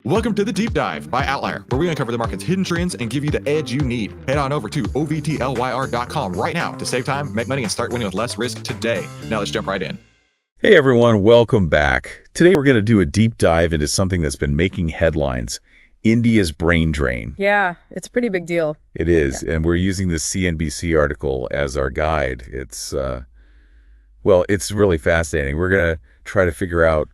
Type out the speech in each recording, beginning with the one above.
Welcome to the Deep Dive by Outlier, where we uncover the market's hidden trends and give you the edge you need. Head on over to ovtlyr.com right now to save time, make money, and start winning with less risk today. Now let's jump right in. Hey everyone, welcome back. Today we're going to do a deep dive into something that's been making headlines, India's brain drain. Yeah, it's a pretty big deal. It is, and we're using this CNBC article as our guide. It's really fascinating. We're going to try to figure out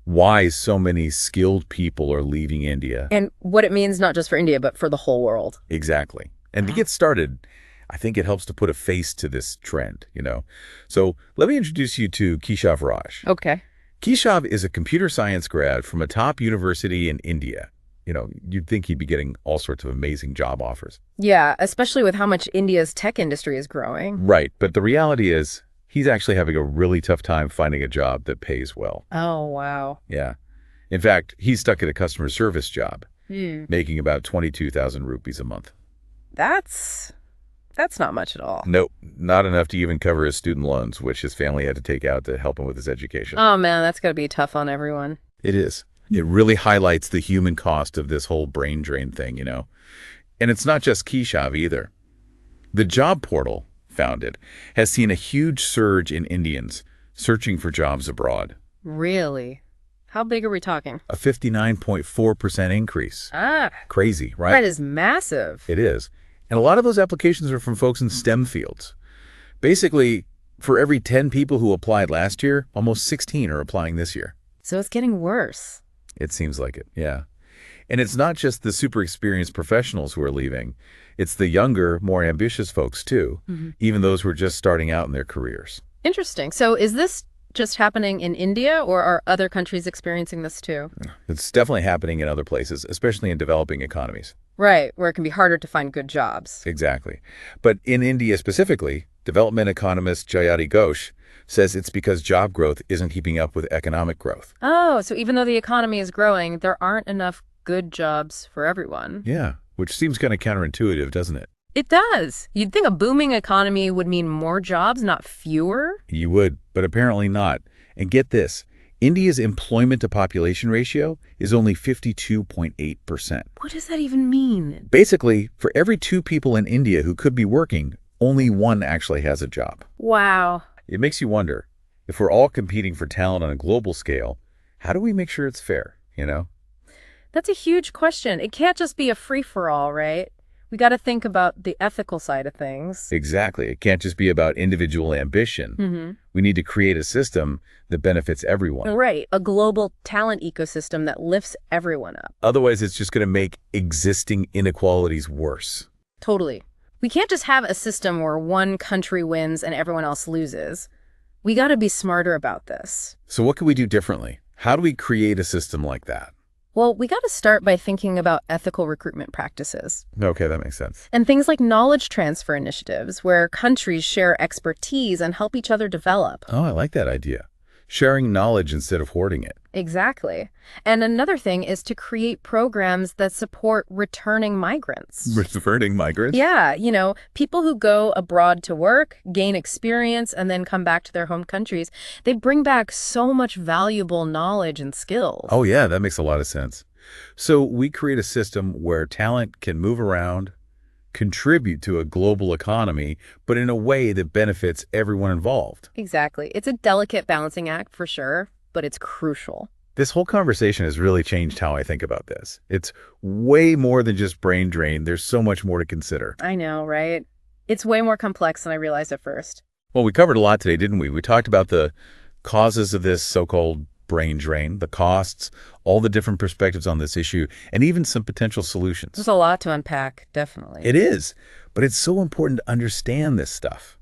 why so many skilled people are leaving India. And what it means not just for India, but for the whole world. Exactly. And to get started, I think it helps to put a face to this trend, So let me introduce you to Keshav Raj. Okay. Keshav is a computer science grad from a top university in India. You'd think he'd be getting all sorts of amazing job offers. Yeah, especially with how much India's tech industry is growing. Right. But the reality is he's actually having a really tough time finding a job that pays well. Oh, wow. Yeah. In fact, he's stuck at a customer service job, making about 22,000 rupees a month. That's not much at all. Nope, not enough to even cover his student loans, which his family had to take out to help him with his education. Oh, man, that's got to be tough on everyone. It is. It really highlights the human cost of this whole brain drain thing, And it's not just Keshav either. The job portal founded has seen a huge surge in Indians searching for jobs abroad. Really? How big are we talking? A 59.4% increase. Crazy, right? That is massive. It is. And a lot of those applications are from folks in STEM fields. Basically, for every 10 people who applied last year, almost 16 are applying this year. So it's getting worse. It seems like it, yeah. And it's not just the super experienced professionals who are leaving. It's the younger, more ambitious folks, too, even those who are just starting out in their careers. Interesting. So is this just happening in India, or are other countries experiencing this, too? It's definitely happening in other places, especially in developing economies. Right, where it can be harder to find good jobs. Exactly. But in India specifically, development economist Jayati Ghosh says it's because job growth isn't keeping up with economic growth. Oh, so even though the economy is growing, there aren't enough good jobs for everyone. Yeah, which seems kind of counterintuitive, doesn't it? It does. You'd think a booming economy would mean more jobs, not fewer. You would, but apparently not. And get this, India's employment to population ratio is only 52.8%. What does that even mean? Basically, for every 2 people in India who could be working, only 1 actually has a job. Wow. It makes you wonder, if we're all competing for talent on a global scale, how do we make sure it's fair, That's a huge question. It can't just be a free-for-all, right? We got to think about the ethical side of things. Exactly. It can't just be about individual ambition. We need to create a system that benefits everyone. Right. A global talent ecosystem that lifts everyone up. Otherwise, it's just going to make existing inequalities worse. Totally. We can't just have a system where one country wins and everyone else loses. We got to be smarter about this. So what can we do differently? How do we create a system like that? Well, we got to start by thinking about ethical recruitment practices. Okay, that makes sense. And things like knowledge transfer initiatives, where countries share expertise and help each other develop. Oh, I like that idea. Sharing knowledge instead of hoarding it. Exactly. And another thing is to create programs that support returning migrants. Returning migrants? Yeah, people who go abroad to work, gain experience, and then come back to their home countries, they bring back so much valuable knowledge and skills. Oh, yeah, that makes a lot of sense. So we create a system where talent can move around, contribute to a global economy, but in a way that benefits everyone involved. Exactly. It's a delicate balancing act for sure, but it's crucial. This whole conversation has really changed how I think about this. It's way more than just brain drain. There's so much more to consider. I know, right? It's way more complex than I realized at first. Well, we covered a lot today, didn't we? We talked about the causes of this so-called brain drain, the costs, all the different perspectives on this issue, and even some potential solutions. There's a lot to unpack, definitely. It is, but it's so important to understand this stuff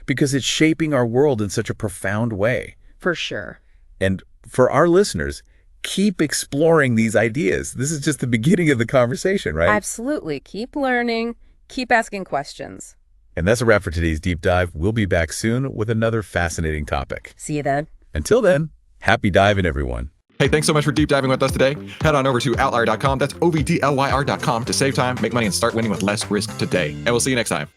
because it's shaping our world in such a profound way. For sure. And for our listeners, keep exploring these ideas. This is just the beginning of the conversation, right? Absolutely. Keep learning, keep asking questions. And that's a wrap for today's deep dive. We'll be back soon with another fascinating topic. See you then. Until then, happy diving, everyone. Hey, thanks so much for deep diving with us today. Head on over to outlier.com. That's ovtlyr.com to save time, make money, and start winning with less risk today. And we'll see you next time.